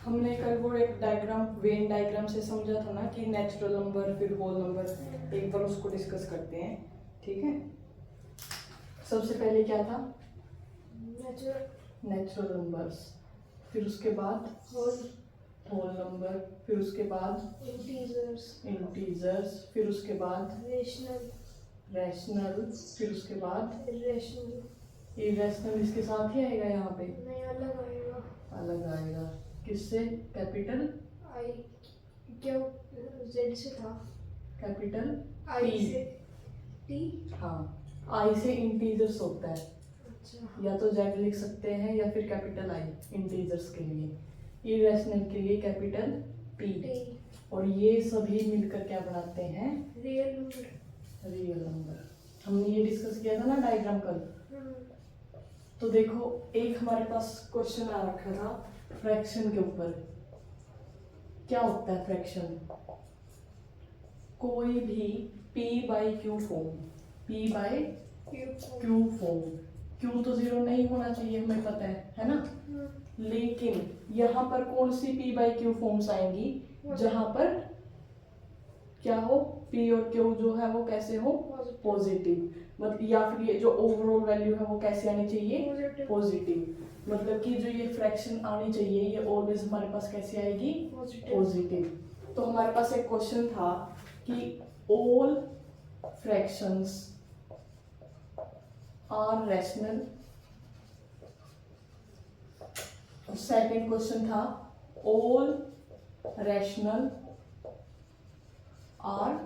हमने कल वो एक डायग्राम वेन डायग्राम से समझा था ना कि नेचुरल नंबर फिर होल नंबर, एक बार उसको डिस्कस करते हैं, ठीक है। सबसे पहले क्या था? नेचुरल नंबर्स, फिर उसके बाद होल नंबर, फिर उसके बाद इंटीजर्स, फिर उसके बाद रैशनल, फिर उसके बाद इरेशनल। इसके साथ ही आएगा यहाँ पे? नहीं, अलग आएगा। अलग आएगा। किससे? कैपिटल आई क्या जेड से था? कैपिटल आई टी से टी। हाँ, आई से इंटीजर्स होता है। अच्छा, या तो जेड लिख सकते हैं या फिर कैपिटल आई इंटीजर्स के लिए, इरेशनल के लिए कैपिटल टी। और ये सभी मिलकर क्या बनाते हैं? Real number. Real number. हमने ये डिस्कस किया था ना डायग्राम कल। तो देखो, एक हमारे पास क्वेश्चन आ रखा था फ्रैक्शन के ऊपर। क्या होता है फ्रैक्शन? कोई भी p by q form, p by q form. Q तो जीरो नहीं होना चाहिए, हमें पता है ना। लेकिन यहाँ पर कौन सी p बाई क्यू फॉर्म्स आएंगी? जहां पर क्या हो, p और q जो है वो कैसे हो? पॉजिटिव। मतलब या फिर ये जो ओवरऑल वैल्यू है वो कैसे आनी चाहिए? पॉजिटिव। मतलब कि जो ये फ्रैक्शन आनी चाहिए ये ऑलवेज हमारे पास कैसे आएगी? पॉजिटिव। तो हमारे पास एक क्वेश्चन था कि all fractions are rational. Second question था ऑल रैशनल आर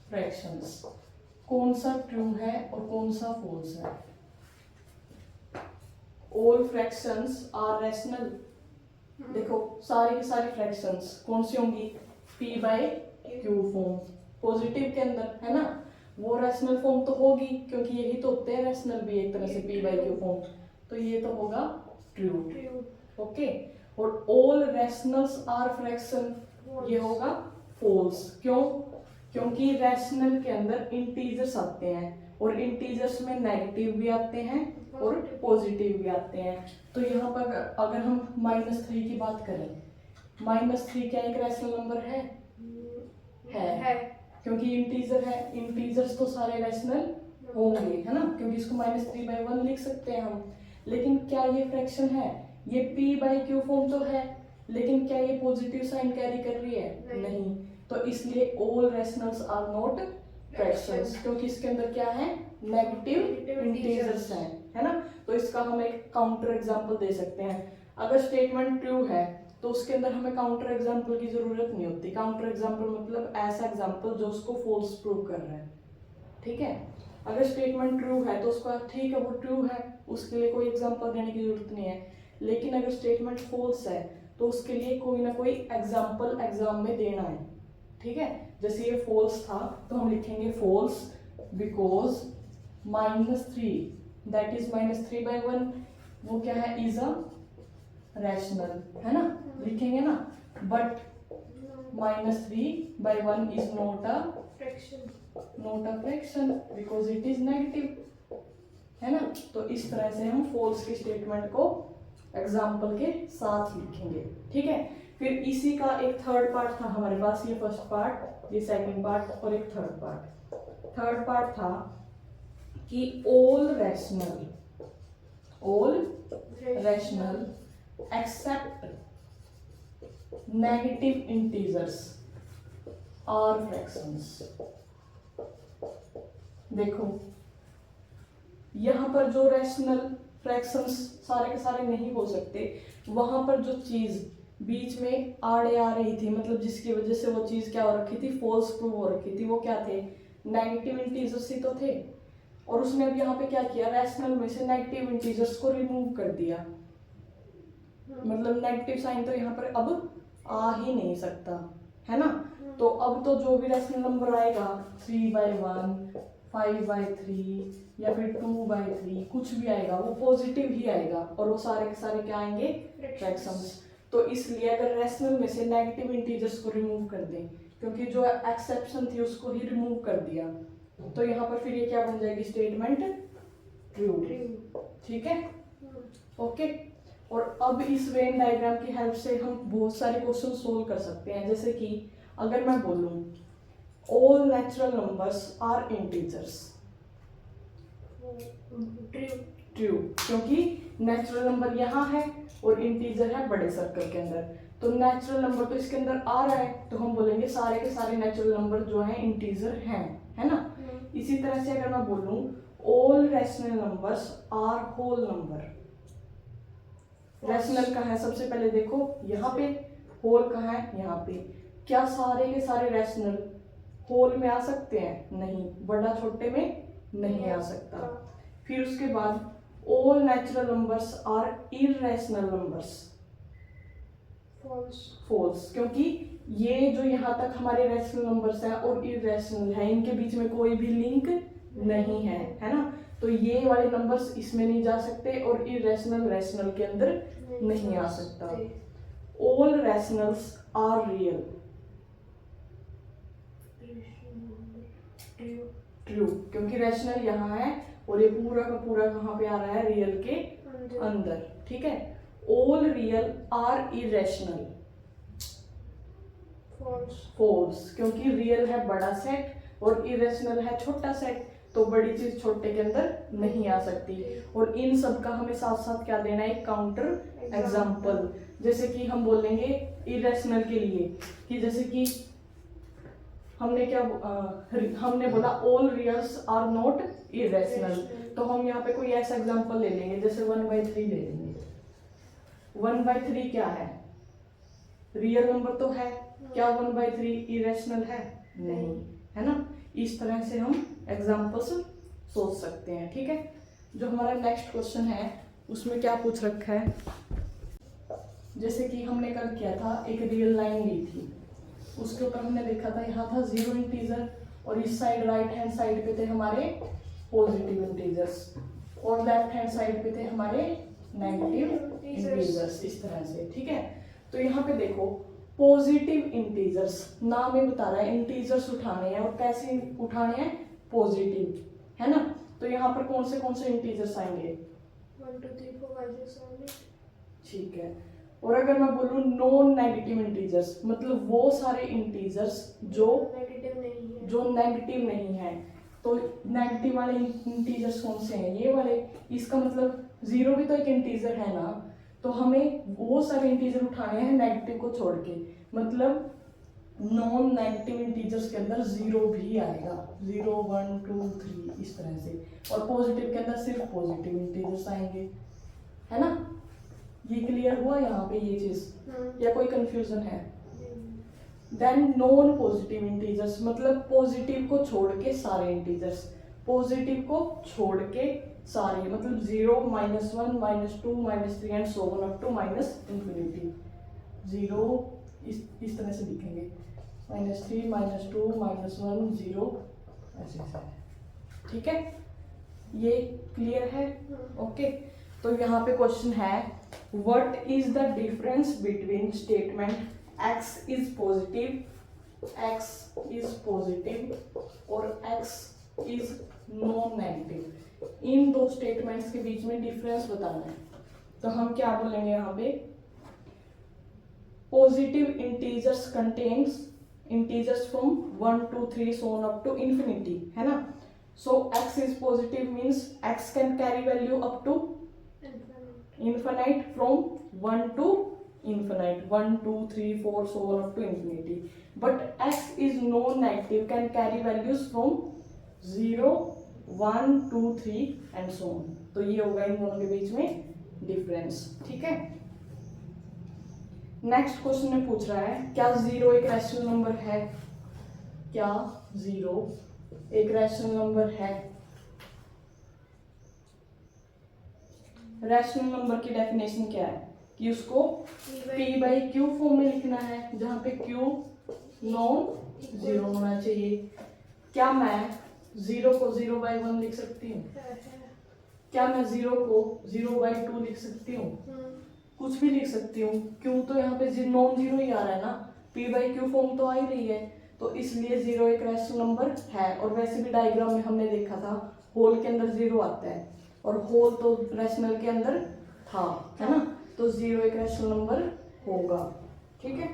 फ्रैक्शंस। कौन सा ट्रू है और कौन सा फॉल्स है? All fractions are rational. देखो सारी की सारी फ्रैक्शंस कौन सी होंगी? p by q form, positive के अंदर है ना। वो रैशनल फॉर्म तो होगी क्योंकि यही तो होते हैं रैशनल भी एक तरह से, p बाई क्यू फॉर्म। तो ये तो होगा ट्रू। ओके। और ऑल रैशनल्स आर फ्रैक्शन, ये होगा फॉल्स। क्यों? क्योंकि रैशनल के अंदर इंटीजर्स आते हैं और इंटीजर्स में नेगेटिव भी आते हैं और पॉजिटिव भी आते हैं। तो यहाँ पर अगर हम -3 की बात करें, -3 क्या एक रैशनल नंबर है? है। क्योंकि इंटीजर है, इंटीजर्स तो सारे रैशनल होंगे है ना, क्योंकि इसको -3/1 लिख सकते हैं हम। लेकिन क्या ये फ्रैक्शन है? ये p बाई क्यू फॉर्म तो है, लेकिन क्या ये पॉजिटिव साइन कैरी कर रही है? नहीं। तो इसलिए all rationals are not fractions, क्योंकि इसके अंदर क्या है? नेगेटिव इंटीजर्स हैं, है ना। तो इसका हम एक काउंटर एग्जांपल दे सकते हैं। अगर स्टेटमेंट ट्रू है तो उसके अंदर हमें काउंटर एग्जांपल की जरूरत नहीं होती। काउंटर एग्जांपल मतलब ऐसा एग्जांपल जो उसको फॉल्स प्रूव कर रहा है, ठीक है। अगर स्टेटमेंट ट्रू है तो उसका ठीक है वो ट्रू है, उसके लिए कोई एग्जांपल देने की जरूरत नहीं है। लेकिन अगर स्टेटमेंट फॉल्स है तो उसके लिए कोई ना कोई एग्जांपल एग्जाम में देना है, ठीक है। जैसे ये फॉल्स था तो हम लिखेंगे फॉल्स बिकॉज -3 दैट इज -3/1 वो क्या है? इज अ रैशनल, है ना, लिखेंगे ना। But -3/1 is not a fraction because it is negative, है ना। तो इस तरह से हम फॉल्स की स्टेटमेंट को एग्जाम्पल के साथ लिखेंगे, ठीक है। फिर इसी का एक थर्ड पार्ट था हमारे पास, ये फर्स्ट पार्ट, ये सेकंड पार्ट और एक थर्ड पार्ट। थर्ड पार्ट था कि all rational except negative integers are fractions. देखो यहाँ पर जो रैशनल फ्रैक्शंस सारे के सारे नहीं हो सकते, वहां पर जो चीज बीच में आड़े आ रही थी, मतलब जिसकी वजह से वो चीज क्या हो रखी थी? फॉल्स प्रूव हो रखी थी, वो क्या थे? नेगेटिव इंटीजर्स ही तो थे। और उसने अब यहाँ पे क्या किया? रैशनल में से नेगेटिव इंटीजर्स को रिमूव कर दिया। मतलब नेगेटिव साइन तो यहाँ पर अब आ ही नहीं सकता, है ना। तो अब तो जो भी रैशनल नंबर आएगा 3/1, 5/3 या फिर 2/3 कुछ भी आएगा वो पॉजिटिव ही आएगा, और वो सारे के सारे क्या आएंगे? फ्रैक्शंस। तो इसलिए अगर रैशनल में से नेगेटिव इंटीजर्स को रिमूव कर दें, क्योंकि जो एक्सेप्शन थी उसको ही रिमूव कर दिया, तो यहाँ पर फिर ये क्या बन जाएगी? स्टेटमेंट ट्रू, ठीक है। ओके। और अब इस वेन डायग्राम की हेल्प से हम बहुत सारे क्वेश्चन सोल्व कर सकते हैं। जैसे कि अगर मैं बोलूं all natural numbers are integers, true. True, क्योंकि नेचुरल नंबर यहाँ है और इंटीजर है बड़े सर्कल के अंदर, तो नेचुरल नंबर तो इसके अंदर आ रहा है, तो हम बोलेंगे सारे के सारे नेचुरल नंबर जो है इंटीजर हैं, है ना। इसी तरह से अगर मैं बोलूं all rational numbers are whole number, rational कहाँ है सबसे पहले देखो यहाँ पे, होल कहाँ है यहाँ पे, क्या सारे के सारे रैशनल होल में आ सकते हैं? नहीं, बड़ा छोटे में नहीं आ सकता। फिर उसके बाद all natural numbers are irrational numbers, false. False, क्योंकि ये जो यहाँ तक हमारे रैशनल नंबर्स हैं और इररेशनल है, इनके बीच में कोई भी लिंक नहीं है ना, तो ये वाले नंबर्स इसमें नहीं जा सकते और इररेशनल रैशनल के अंदर नहीं आ सकता। All rationals are real, true, क्योंकि रैशनल यहाँ है और ये पूरा का पूरा कहाँ पे आ रहा है? रियल के अंदर, ठीक है। All real are irrational, false, क्योंकि रियल है बड़ा सेट और इरेशनल है छोटा सेट, तो बड़ी चीज छोटे के अंदर नहीं आ सकती। और इन सब का हमें साथ साथ क्या देना है? एक काउंटर एग्जाम्पल। जैसे कि हम बोलेंगे इरेशनल के लिए कि जैसे कि हमने क्या हमने बोला ऑल रियल्स आर नॉट इरेशनल, तो हम यहाँ पे कोई ऐसा एग्जांपल ले लेंगे, जैसे 1/3 ले लेंगे। 1/3 क्या है? रियल नंबर तो है, क्या 1/3 इरेशनल है? नहीं, है ना। इस तरह से हम एग्जांपल्स सोच सकते हैं, ठीक है। जो हमारा नेक्स्ट क्वेश्चन है उसमें क्या पूछ रखा है, जैसे कि हमने कल किया था, एक रियल लाइन ली थी, उसके ऊपर हमने देखा था यहाँ था 0 इंटीजर और इस साइड राइट हैंड साइड पे थे हमारे पॉजिटिव इंटीजर्स और लेफ्ट हैंड साइड पे थे हमारे नेगेटिव इंटीजर्स, इस तरह से, ठीक है। तो यहाँ पे देखो पॉजिटिव इंटीजर्स, नाम ही बता रहा है इंटीजर्स उठाने हैं और कैसे उठाने हैं? पॉजिटिव, है ना। तो यहाँ पर कौन से इंटीजर्स आएंगे? 1 2 3 4 5 6 7 8, ठीक है। और अगर मैं बोलूँ नॉन नेगेटिव इंटीजर्स, मतलब वो सारे इंटीजर्स जो नेगेटिव नहीं है, तो नेगेटिव वाले इंटीजर्स कौन से हैं? ये वाले। इसका मतलब 0 भी तो एक इंटीजर है ना, तो हमें वो सारे इंटीजर उठाने हैं नेगेटिव को छोड़ के, मतलब नॉन नेगेटिव इंटीजर्स के अंदर 0 भी आएगा, 0 1 2 3 इस तरह से, और पॉजिटिव के अंदर सिर्फ पॉजिटिव इंटीजर्स आएंगे, है ना। ये क्लियर हुआ यहाँ पे ये चीज, या कोई कंफ्यूजन है? देन नॉन पॉजिटिव इंटीजर्स, मतलब पॉजिटिव को छोड़ के सारे इंटीजर्स, पॉजिटिव को छोड़ के सारे, मतलब 0 -1 -2 -3 and so on up to -infinity। 0 इस तरह से लिखेंगे, -3 -2 -1 0 ऐसे ऐसे, ठीक है। ये क्लियर है? ओके। तो यहाँ पे क्वेश्चन है, what is the difference between statement x is positive और x इज नॉन नेगेटिव, इन दो स्टेटमेंट्स के बीच में डिफरेंस बताना है। तो हम क्या बोलेंगे यहाँ पे? Positive integers contains integers from 1 2 3 so on up to infinity, है ना। So x is positive means x can carry value up to infinite, from 1 to infinite, 1 2 3 4 so on up to infinity. But x is non-negative, can carry values from 0 1 2 3 and so on. तो ये होगा इन दोनों के बीच में difference, ठीक है। Next question में पूछ रहा है, क्या 0 एक रैशनल नंबर है? क्या 0 एक रैशनल नंबर है? रैशनल नंबर की डेफिनेशन क्या है कि उसको p/q फॉर्म में लिखना है, जहाँ पे q नॉन जीरो होना चाहिए। क्या मैं 0 को 0/1 लिख सकती हूँ? क्या मैं 0 को 0/2 लिख सकती हूँ? कुछ भी लिख सकती हूँ। क्यों? तो यहाँ पे नॉन जीरो ही आ रहा है ना, p/q फॉर्म तो आ ही रही है, तो इसलिए 0 एक रैशनल नंबर है। और वैसे भी डायग्राम में हमने देखा था होल के अंदर 0 आता है और होल तो रैशनल के अंदर था, है ना। तो 0 एक रैशनल नंबर होगा। ठीक है,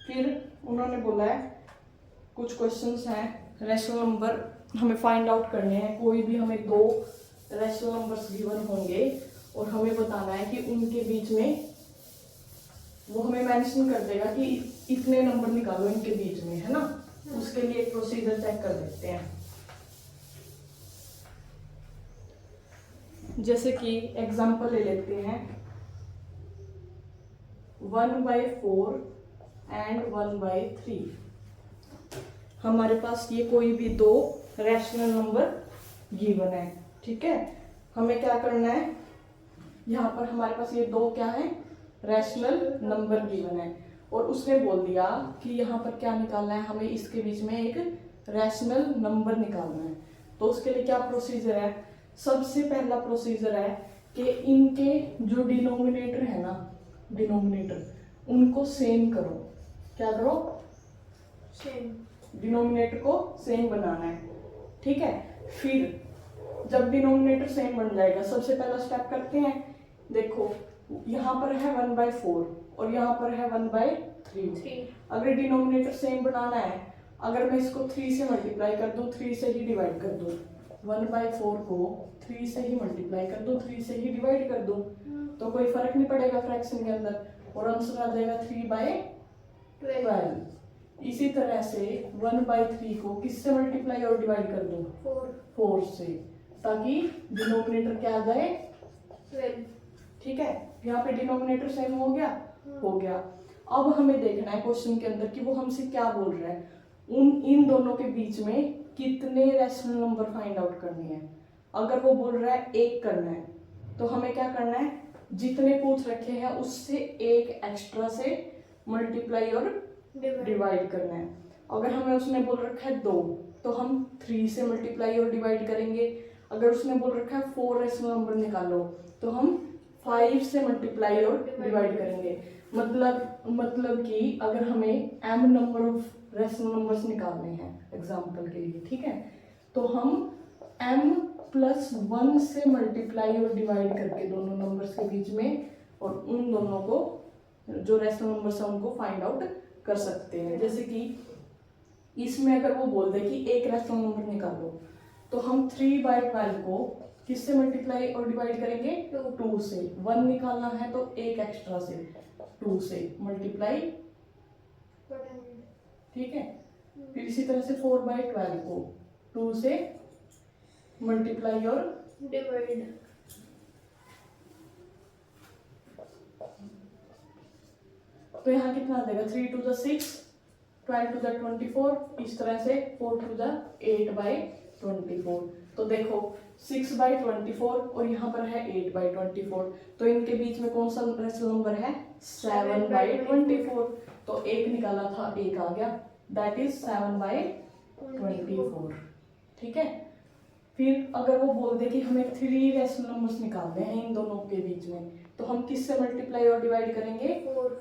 फिर उन्होंने बोला है कुछ क्वेश्चंस हैं, रैशनल नंबर हमें फाइंड आउट करने हैं। कोई भी हमें दो रैशनल नंबर्स गिवन होंगे और हमें बताना है कि उनके बीच में, वो हमें मेंशन कर देगा कि इतने नंबर निकालो इनके बीच में, है ना। उसके लिए एक प्रोसीजर चेक कर देते हैं। जैसे कि एग्जांपल ले लेते हैं 1/4 एंड 1/3। हमारे पास ये कोई भी दो रैशनल नंबर गिवन है। ठीक है, हमें क्या करना है, यहाँ पर हमारे पास ये दो क्या है, रैशनल नंबर गिवन है, और उसने बोल दिया कि यहाँ पर क्या निकालना है, हमें इसके बीच में एक रैशनल नंबर निकालना है। तो उसके लिए क्या प्रोसीजर है, सबसे पहला प्रोसीजर है कि इनके जो डिनोमिनेटर है ना, डिनोमिनेटर उनको सेम करो। क्या करो, सेम, डिनोमिनेटर को सेम बनाना है। ठीक है, फिर जब डिनोमिनेटर सेम बन जाएगा, सबसे पहला स्टेप करते हैं। देखो यहाँ पर है 1/4 और यहाँ पर है 1/3। अगर डिनोमिनेटर सेम बनाना है, अगर मैं इसको 3 से मल्टीप्लाई कर दूं, 3 से ही डिवाइड कर दूं, 1/4 को 3 से ही मल्टीप्लाई कर दूं, 3 से ही डिवाइड कर दूं, तो कोई फर्क नहीं पड़ेगा फ्रैक्शन के अंदर, और आंसर आ जाएगा 3/12। इसी तरह से 1/3 को किससे मल्टीप्लाई और डिवाइड कर दूं, 4 से, ताकि डिनोमिनेटर क्या आ जाए, 12। ठीक है, यहाँ पे डिनोमिनेटर सेम हो गया, हो गया। अब हमें देखना है क्वेश्चन के अंदर कि वो हमसे क्या बोल रहा है, इन दोनों के बीच में कितने रैशनल नंबर फाइंड आउट करने हैं। अगर वो बोल रहा है एक करना है, तो हमें क्या करना है, जितने पूछ रखे हैं उससे एक एक्स्ट्रा से मल्टीप्लाई और डिवाइड करना है। अगर हमें उसने बोल रखा है 2, तो हम 3 से मल्टीप्लाई और डिवाइड करेंगे। अगर उसने बोल रखा है 4 रैशनल नंबर निकालो, तो हम 5 से मल्टीप्लाई और डिवाइड करेंगे। मतलब कि अगर हमें m number of rational numbers निकालने हैं एग्जांपल के लिए, ठीक है, तो हम m+1 से मल्टीप्लाई और डिवाइड करके दोनों नंबर्स के बीच में, और उन दोनों को जो रैशनल नंबर्स हैं उनको फाइंड आउट कर सकते हैं। जैसे कि इसमें अगर वो बोल दे कि एक रैशनल नंबर निकालो, तो हम 3/12 को किससे मल्टीप्लाई और डिवाइड करेंगे, 2 से। 1 निकालना है तो एक एक्स्ट्रा से 2 से मल्टीप्लाई, ठीक है। फिर इसी तरह से 4/12 को 2 से मल्टीप्लाई और डिवाइड, तो यहाँ कितना आ जाएगा, 3 to the 6, 12 to the 24, इस तरह से 4 to the 8/24। तो देखो 6/24 और यहाँ पर है 8/24, तो इनके बीच में कौन सा रैशनल नंबर है, 7/24। तो एक निकाला था, एक आ गया, दैट इज 7/24। ठीक है, फिर अगर वो बोल दे कि हमें 3 रैशनल नंबर्स निकालने हैं इन दोनों के बीच में, तो हम किससे मल्टीप्लाई और डिवाइड करेंगे,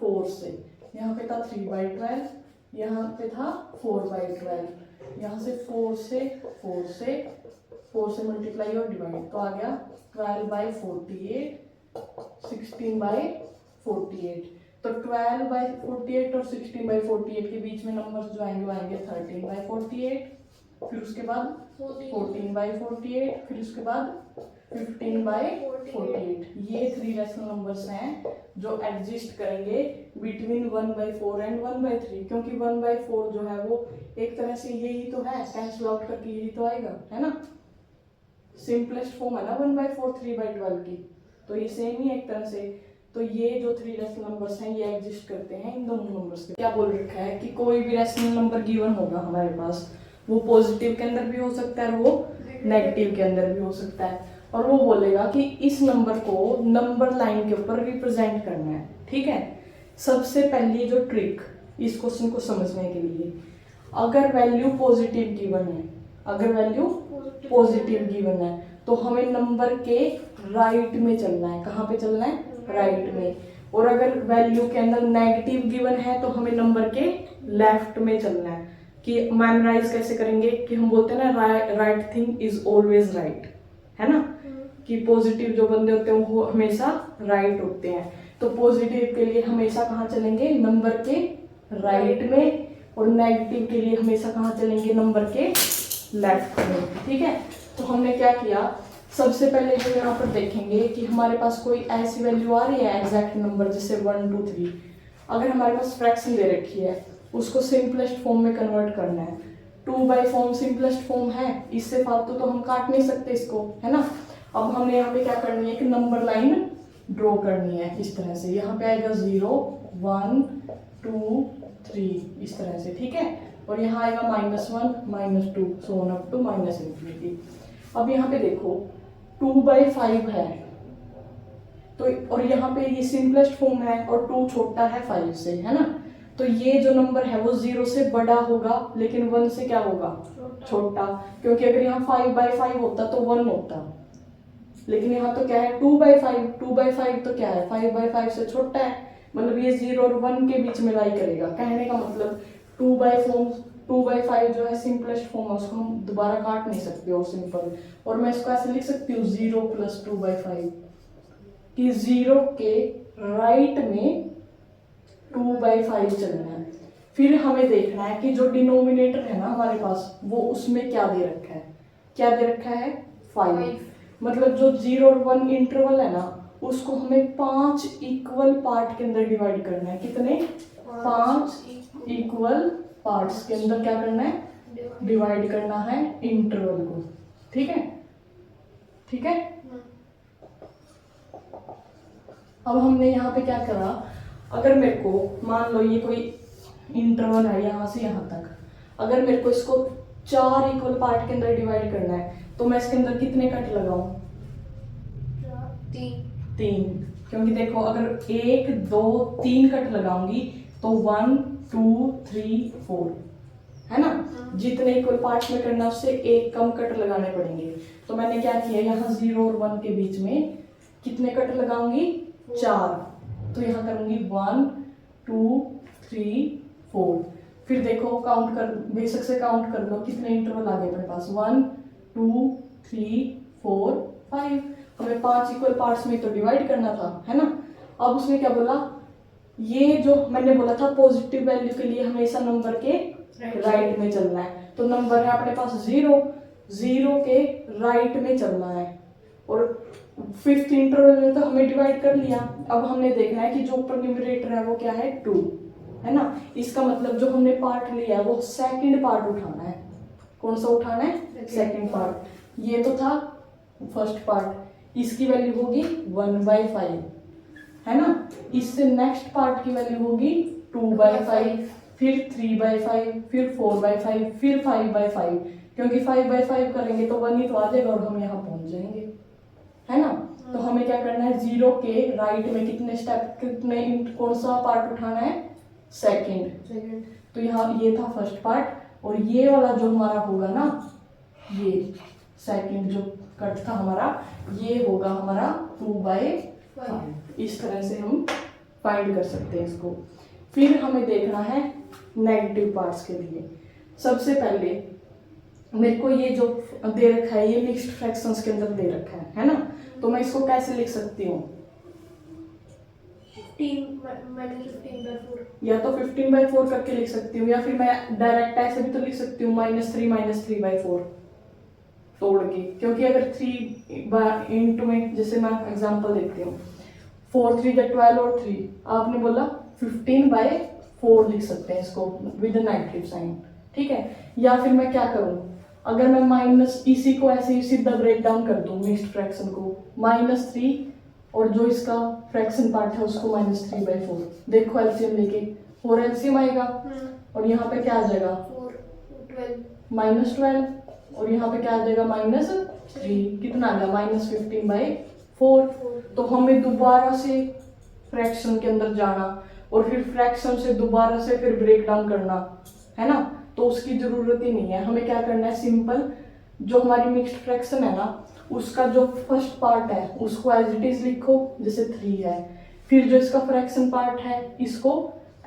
4 से। यहाँ पे था 3/12, यहाँ पे था 4/12, यहाँ से 4 से मल्टीप्लाई और डिवाइड, तो आ गया 12/48, 16/48। तो 12/48 और 16/48 के बीच में नंबर्स जो आएंगे वो आएंगे 13/48, फिर उसके बाद 14/48, फिर उसके बाद 15/48। ये 3 रैशनल नंबर्स हैं जो एग्जिस्ट करेंगे बिटवीन 1/4 एंड 1/3, क्योंकि 1/4 जो है वो एक तरह से यही तो है, कैंसिल आउट करके यही तो आएगा, है ना। सिंपलेस्ट फॉर्म है ना 1/4 3/12 की, तो ये सेम ही एक तरह से। तो ये जो 3 रैशनल नंबर्स हैं ये एग्जिस्ट करते हैं इन दोनों नंबर्स के। क्या बोल रखा है कि कोई भी रैशनल नंबर गिवन होगा हमारे पास, वो पॉजिटिव के अंदर भी हो सकता है और वो नेगेटिव के अंदर भी हो सकता है, और वो बोलेगा कि इस नंबर को नंबर लाइन के ऊपर रिप्रेजेंट करना है। ठीक है, सबसे पहली जो ट्रिक इस क्वेश्चन को समझने के लिए, अगर वैल्यू पॉजिटिव गिवन है, अगर वैल्यू पॉजिटिव गिवन है, तो हमें नंबर के राइट में चलना है। कहाँ पे चलना है, राइट में। और अगर वैल्यू के अंदर नेगेटिव गिवन है तो हमें नंबर के लेफ्ट में चलना है। कि मेमोराइज कैसे करेंगे कि हम बोलते हैं ना, right thing is always right, है ना। कि पॉजिटिव जो बंदे होते हैं वो हमेशा राइट होते हैं, तो पॉजिटिव के लिए हमेशा कहाँ चलेंगे, नंबर के राइट में, और नेगेटिव के लिए हमेशा कहाँ चलेंगे, नंबर के लेफ्ट में। ठीक है, तो हमने क्या किया, सबसे पहले जो यहाँ पर देखेंगे कि हमारे पास कोई ऐसी वैल्यू आ रही है एग्जैक्ट नंबर, जैसे 1 2 3, अगर हमारे पास फ्रैक्शन दे रखी है उसको सिंपलेस्ट फॉर्म में कन्वर्ट करना है। 2 फॉर्म सिंपलेस्ट फॉर्म है, इससे फालतू तो हम काट नहीं सकते इसको, है ना। अब हमने यहाँ पे क्या करनी है कि नंबर लाइन ड्रॉ करनी है इस तरह से, यहाँ पे आएगा 0 1 2 3 इस तरह से, ठीक है, और यहाँ आएगा -1 -2 सो ऑन अप टू -∞। अब यहाँ पे देखो 2/5 है, तो और यहाँ पे ये सिंपलेस्ट फॉर्म है और 2 छोटा है 5 से, है ना, तो ये जो नंबर है वो 0 से बड़ा होगा लेकिन 1 से क्या होगा, छोटा, क्योंकि अगर यहाँ 5/5 होता तो 1 होता, लेकिन यहाँ तो क्या है 2/5 तो क्या है 5/5 से छोटा है, मतलब ये 0 और 1 के बीच में लाई करेगा। कहने का मतलब 2/5 जो है सिंपलेस्ट फॉर्म है, उसको हम दोबारा काट नहीं सकते और सिंपल, और मैं इसको ऐसे लिख सकती हूँ 0 + 2/5, कि 0 के राइट में 2/5 चलना है। फिर हमें देखना है कि जो डिनोमिनेटर है ना हमारे पास, वो उसमें क्या दे रखा है, क्या दे रखा है 5, मतलब जो 0 और 1 इंटरवल है ना उसको हमें 5 इक्वल पार्ट के अंदर डिवाइड करना है। कितने, 5 इक्वल पार्ट्स के अंदर क्या करना है, डिवाइड करना है इंटरवल को, ठीक है, ठीक है। अब हमने यहाँ पे क्या करा, अगर मेरे को मान लो ये कोई इंटरवल है यहाँ से यहाँ तक, अगर मेरे को इसको 4 इक्वल पार्ट के अंदर डिवाइड करना है तो मैं इसके अंदर कितने कट लगाऊं, 3, क्योंकि देखो अगर 1 2 3 कट लगाऊंगी तो 1 2 3 4, है ना, जितने इक्वल पार्ट्स में करना उससे एक कम कट लगाने पड़ेंगे। तो मैंने क्या किया, यहाँ 0 और 1 के बीच में कितने कट लगाऊंगी, 4, तो यहाँ करूंगी 1 2 3 4। फिर देखो काउंट कर, बेशक से काउंट कर लो कितने इंटरवल आ गए अपने पास, 1 2 3 4 5, हमें 5 इक्वल पार्ट्स में तो डिवाइड करना था, है ना। अब उसने क्या बोला, ये जो मैंने बोला था पॉजिटिव वैल्यू के लिए हमेशा नंबर के राइट में चलना है, तो नंबर है अपने पास 0 के राइट में चलना है, और 5th इंटरवल में तो हमें डिवाइड कर लिया। अब हमने देखना है कि जो ऊपर न्यूमरेटर है वो क्या है 2, है ना, इसका मतलब जो हमने पार्ट लिया है वो सेकंड पार्ट उठाना है। कौन सा उठाना है, सेकंड पार्ट, ये तो था फर्स्ट पार्ट, इसकी वैल्यू होगी 1/5, है ना, इससे नेक्स्ट पार्ट की वैल्यू होगी 2/5, फिर 3/5, फिर 4/5, फिर 5/5, क्योंकि 5/5 करेंगे तो 1 ही तो आ जाएगा और हम यहाँ पहुंच जाएंगे, है ना। तो हमें क्या करना है, 0 के राइट में कितने स्टेप, कितने कौन सा पार्ट उठाना है, सेकंड, तो यहाँ ये था फर्स्ट पार्ट, और ये वाला जो हमारा होगा ना, ये सेकंड जो कट था हमारा, ये होगा हमारा 2/5। इस तरह से हम फाइंड कर सकते हैं इसको। फिर हमें देखना है नेगेटिव पार्ट्स के लिए। सबसे पहले मेरे को ये जो दे रखा है ये मिक्स्ड फ्रैक्शंस के अंदर दे रखा है ना, तो मैं इसको कैसे लिख सकती हूँ, 15 या तो 15/4 करके लिख सकती हूँ, या फिर मैं डायरेक्ट ऐसे भी तो लिख सकती हूँ -3/4 तोड़ के, क्योंकि अगर 3 इंटू में, जैसे मैं एग्जांपल देती हूँ, 4 3 12 और 3, आपने बोला 15/4 लिख सकते हैं इसको विद नेगेटिव साइन, ठीक है। या फिर मैं क्या करूँ, अगर मैं माइनस इसी को ऐसे ही सीधा ब्रेक डाउन कर दूँ मिक्स्ड फ्रैक्शन को, -3 और जो इसका फ्रैक्शन पार्ट है उसको -3/4, देखो एलसीएम लेके 4 एलसीएम आएगा, और यहाँ पे क्या आ जाएगा 12, और यहाँ पे क्या आ जाएगा -3, कितना आ गया -15/4। तो हमें दोबारा से फ्रैक्शन के अंदर जाना और फिर फ्रैक्शन से दोबारा से फिर ब्रेक डाउन करना, है ना, तो उसकी जरूरत ही नहीं है। हमें क्या करना है, सिंपल जो हमारी मिक्स्ड फ्रैक्शन है ना उसका जो फर्स्ट पार्ट है उसको एज इट इज लिखो, जैसे 3 है, फिर जो इसका फ्रैक्शन पार्ट है इसको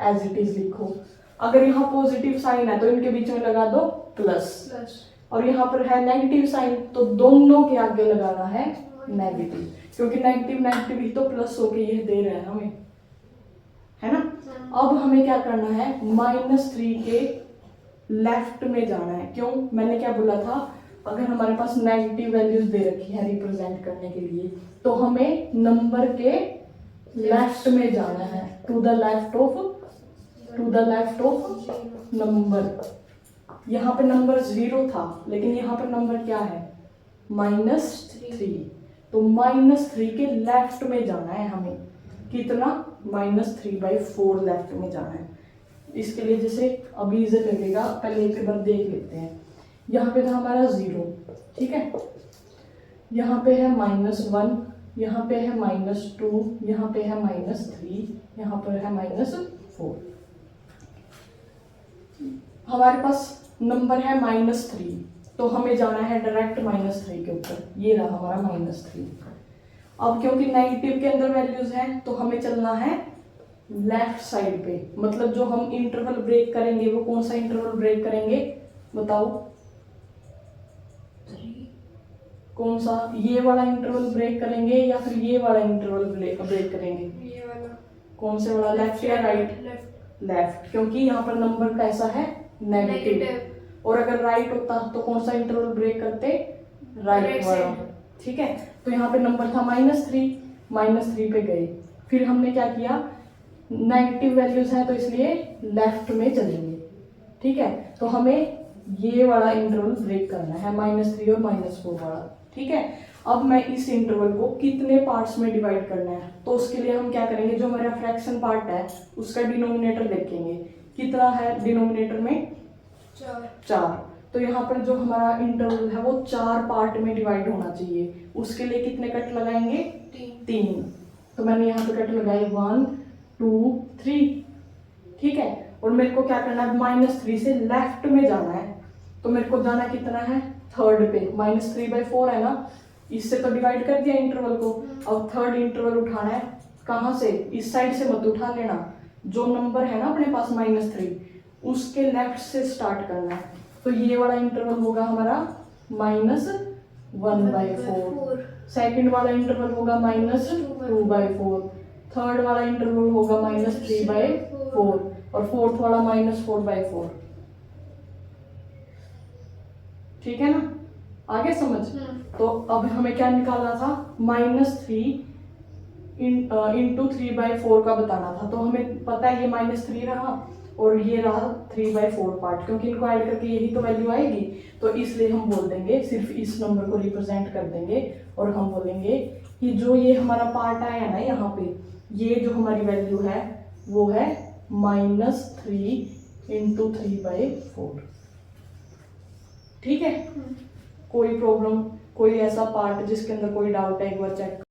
एज इट इज लिखो। अगर यहाँ पॉजिटिव साइन है तो इनके बीच में लगा दो प्लस, और यहाँ पर है नेगेटिव साइन तो दोनों के आगे लगाना है नेगेटिव, क्योंकि नेगेटिव नेगेटिव ही तो प्लस होके ये दे रहा है हमें, है ना। अब हमें क्या करना है, -3 के लेफ्ट में जाना है। क्यों, मैंने क्या बोला था, अगर हमारे पास नेगेटिव वैल्यूज दे रखी है रिप्रेजेंट करने के लिए, तो हमें नंबर के लेफ्ट में जाना है, to the left of number. यहाँ पे नंबर 0 था, लेकिन यहाँ पे नंबर क्या है, -3। तो -3 के लेफ्ट में जाना है हमें, कितना, -3/4 लेफ्ट में जाना है। इसके लिए जैसे अभी इसे लगेगा, पहले एक बार देख लेते हैं। यहाँ पे था हमारा 0, ठीक है, यहाँ पे है -1, यहाँ पे है -2, यहाँ पे है -3, यहाँ पर है -4। हमारे पास नंबर है -3, तो हमें जाना है डायरेक्ट -3 के ऊपर। ये रहा हमारा -3। अब क्योंकि नेगेटिव के अंदर वैल्यूज हैं, तो हमें चलना है लेफ्ट साइड पे। मतलब जो हम इंटरवल ब्रेक करेंगे, वो कौन सा इंटरवल ब्रेक करेंगे, बताओ 3। कौन सा, ये वाला इंटरवल ब्रेक करेंगे या फिर ये वाला इंटरवल ब्रेक करेंगे, ये वाला। कौन से वाला, लेफ्ट या राइट, लेफ्ट, क्योंकि यहाँ पर नंबर कैसा है, नेगेटिव। और अगर राइट होता तो कौन सा इंटरवल ब्रेक करते, राइट वाला, ठीक है। तो यहाँ पे नंबर था -3 पे गए, फिर हमने क्या किया, नेगेटिव वैल्यूज है तो इसलिए लेफ्ट में चलेंगे, ठीक है। तो हमें ये वाला इंटरवल ब्रेक करना है, -3 और -4 वाला, ठीक है। अब मैं इस इंटरवल को कितने पार्ट्स में डिवाइड करना है, तो उसके लिए हम क्या करेंगे, जो हमारा फ्रैक्शन पार्ट है उसका डिनोमिनेटर देखेंगे, कितना है डिनोमिनेटर में, 4। तो यहाँ पर जो हमारा इंटरवल है वो 4 पार्ट में डिवाइड होना चाहिए। उसके लिए कितने कट लगाएंगे, 3। तो मैंने यहाँ पे कट लगाए 1 2 3, ठीक है। और मेरे को क्या करना है, -3 से लेफ्ट में जाना है, तो मेरे को जाना कितना है, थर्ड पे। -3/4 है ना, इससे तो डिवाइड कर दिया इंटरवल को। अब थर्ड इंटरवल उठाना है, कहाँ से, इस साइड से मत उठा लेना, जो नंबर है ना अपने पास -3, उसके लेफ्ट से स्टार्ट करना है। तो ये वाला इंटरवल होगा हमारा -1/4, सेकंड वाला इंटरवल होगा -2/4, थर्ड वाला इंटरवल होगा -3/4 और फोर्थ वाला -4/4, ठीक है ना, आगे समझ। तो अब हमें क्या निकालना था, -3 इंटू 3/4 का बताना था। तो हमें पता है ये -3 रहा और ये रहा 3/4 पार्ट, क्योंकि इनको ऐड करके यही तो वैल्यू आएगी। तो इसलिए हम बोल देंगे, सिर्फ इस नंबर को रिप्रेजेंट कर देंगे और हम बोलेंगे कि जो ये हमारा पार्ट आया ना यहाँ पे, ये जो हमारी वैल्यू है वो है -3 इंटू 3/4, ठीक है। कोई प्रॉब्लम, कोई ऐसा पार्ट जिसके अंदर कोई डाउट है, एक बार चेक